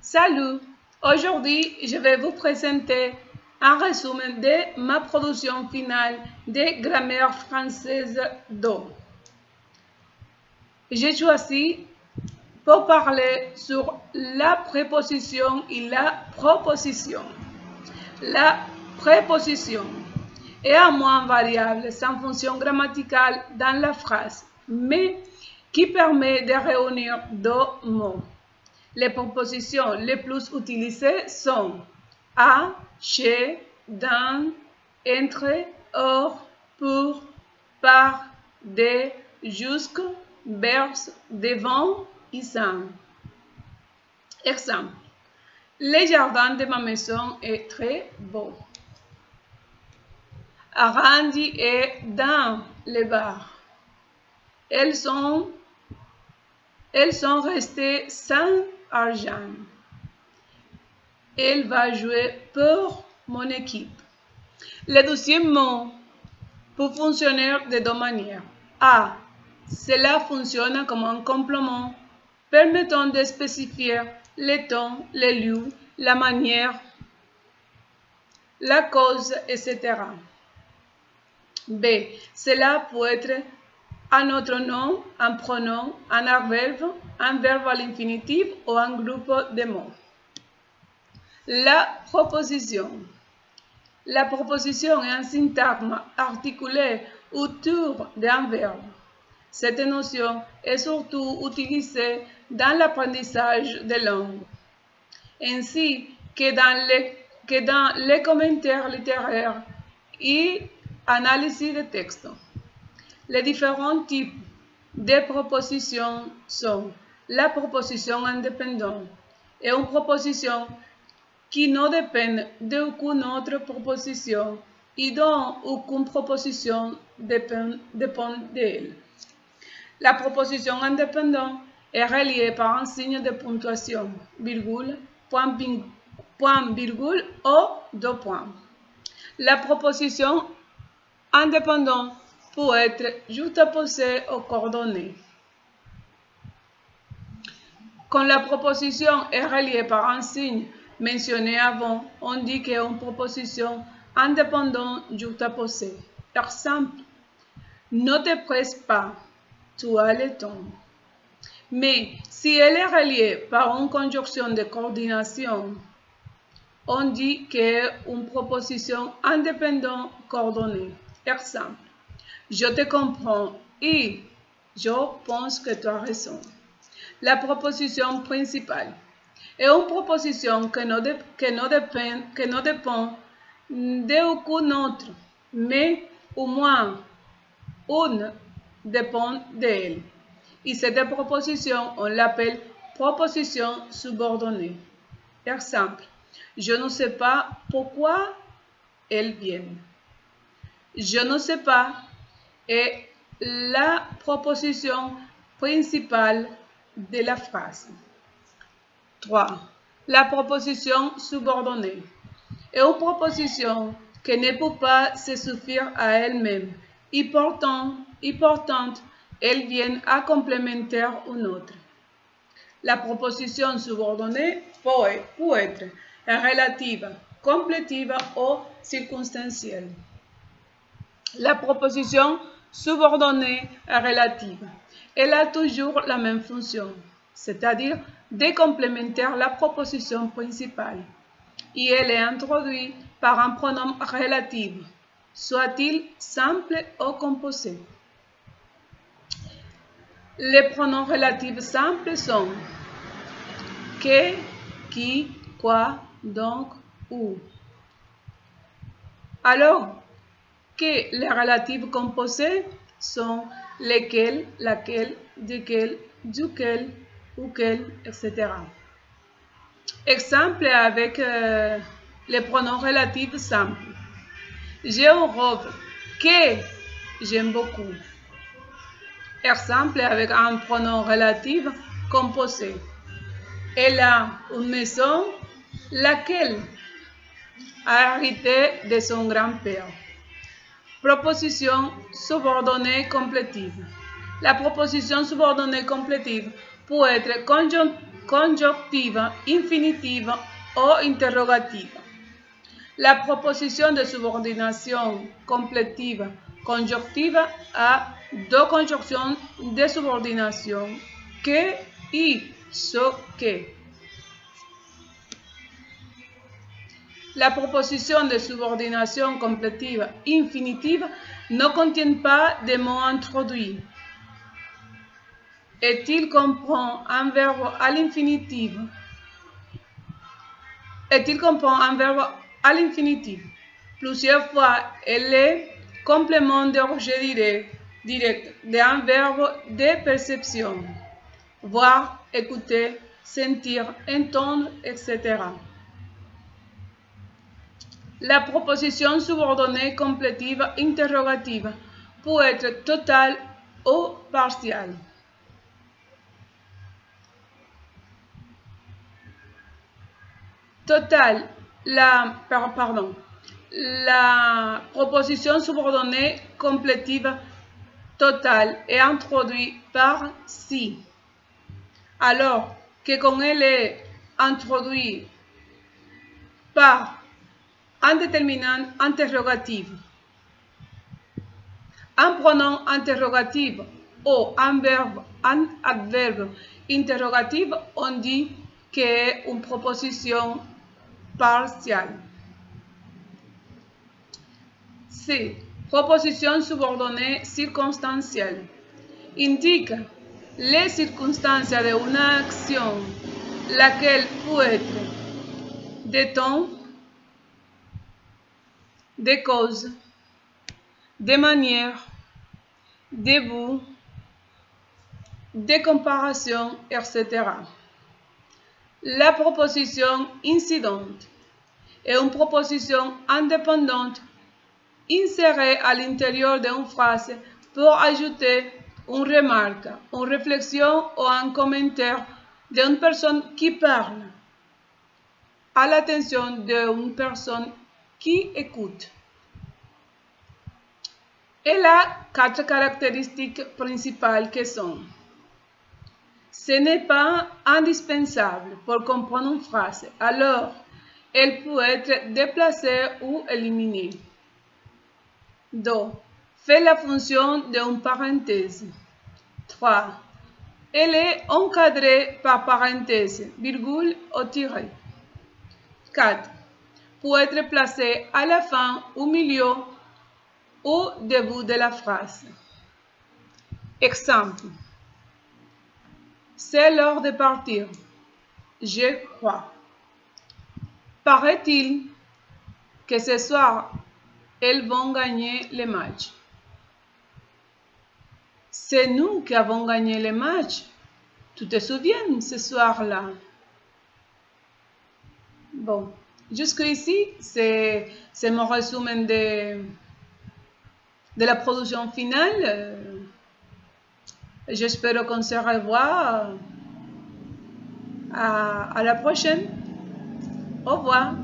Salut! Aujourd'hui, je vais vous présenter un résumé de ma production finale de grammaire française 2. J'ai choisi pour parler sur la préposition et la proposition. La préposition est un mot variable sans fonction grammaticale dans la phrase, mais qui permet de réunir deux mots. Les propositions les plus utilisées sont à, chez, dans, entre, hors, pour, par, de, jusque, vers, devant et sans. Exemple. Le jardin de ma maison est très beau. Arandi est dans le bar. Elles sont restées sans argent. Elle va jouer pour mon équipe. Le deuxième mot peut fonctionner de deux manières. A. Cela fonctionne comme un complément permettant de spécifier le temps, le lieu, la manière, la cause, etc. B. Cela peut être un autre nom, un pronom, un adverbe, un verbe à l'infinitif ou un groupe de mots. La proposition. La proposition est un syntagme articulé autour d'un verbe. Cette notion est surtout utilisée dans l'apprentissage des langues, ainsi que dans les commentaires littéraires et analyse de textes. Les différents types de propositions sont la proposition indépendante et une proposition qui ne dépend d'aucune autre proposition et dont aucune proposition dépend d'elle. La proposition indépendante est reliée par un signe de ponctuation, virgule, point virgule ou deux points. La proposition indépendante peut être juxtaposée aux coordonnées. Quand la proposition est reliée par un signe mentionné avant, on dit qu'elle est une proposition indépendante juxtaposée. Par exemple, ne te presse pas, tu as le temps. Mais si elle est reliée par une conjonction de coordination, on dit qu'elle est une proposition indépendante coordonnée. Exemple, je te comprends et je pense que tu as raison. La proposition principale est une proposition que ne dépend d'aucune autre, mais au moins une dépend d'elle. Et cette proposition, on l'appelle proposition subordonnée. Exemple, je ne sais pas pourquoi elles viennent. Je ne sais pas est la proposition principale de la phrase. 3. La proposition subordonnée est une proposition qui ne peut pas se suffire à elle-même et pourtant, elle vient à complémenter une autre. La proposition subordonnée peut être relative, complétive ou circonstancielle. La proposition subordonnée relative, elle a toujours la même fonction, c'est-à-dire de complémenter la proposition principale, et elle est introduite par un pronom relatif, soit-il simple ou composé. Les pronoms relatifs simples sont que, qui, quoi, donc, où. Alors que les relatifs composés sont lesquels, laquelle, duquel, auquel, etc. Exemple avec les pronoms relatifs simples. J'ai une robe que j'aime beaucoup. Exemple avec un pronom relatif composé. Elle a une maison laquelle a hérité de son grand-père. Proposition subordonnée complétive. La proposition subordonnée complétive peut être conjonctiva, infinitiva o interrogativa. La proposition de subordination complétive conjonctive a deux conjonctions de subordination, que et ce que. La proposition de subordination complétive infinitive ne contient pas de mots introduits. Et-il comprend un verbe à l'infinitif? Et-il comprend un verbe à l'infinitif? Plusieurs fois, elle est complément d'objet direct d'un verbe de perception. Voir, écouter, sentir, entendre, etc. La proposition subordonnée complétive interrogative peut être totale ou partielle. Total, la proposition subordonnée complétive totale est introduite par si, alors que quand elle est introduite par un déterminant interrogatif, un pronom interrogatif ou un adverbe interrogatif, on dit que c'est une proposition partielle. C. Proposition subordonnée circonstancielle. Indique les circonstances d'une action, laquelle peut être des temps, des causes, des manières, des bouts, des comparaisons, etc. La proposition incidente est une proposition indépendante insérée à l'intérieur d'une phrase pour ajouter une remarque, une réflexion ou un commentaire d'une personne qui parle à l'attention d'une personne qui écoute. Elle a 4 caractéristiques principales qui sont: ce n'est pas indispensable pour comprendre une phrase, alors elle peut être déplacée ou éliminée. 2. Fait la fonction d'une parenthèse. 3. Elle est encadrée par parenthèse, virgule ou tiret. 4. Peut être placée à la fin, au milieu ou au début de la phrase. Exemple. C'est l'heure de partir. Je crois. Paraît-il que ce soir, elles vont gagner le match. C'est nous qui avons gagné le match. Tu te souviens ce soir-là? Bon, jusqu'ici, c'est mon résumé de la production finale. J'espère qu'on se revoit à la prochaine. Au revoir.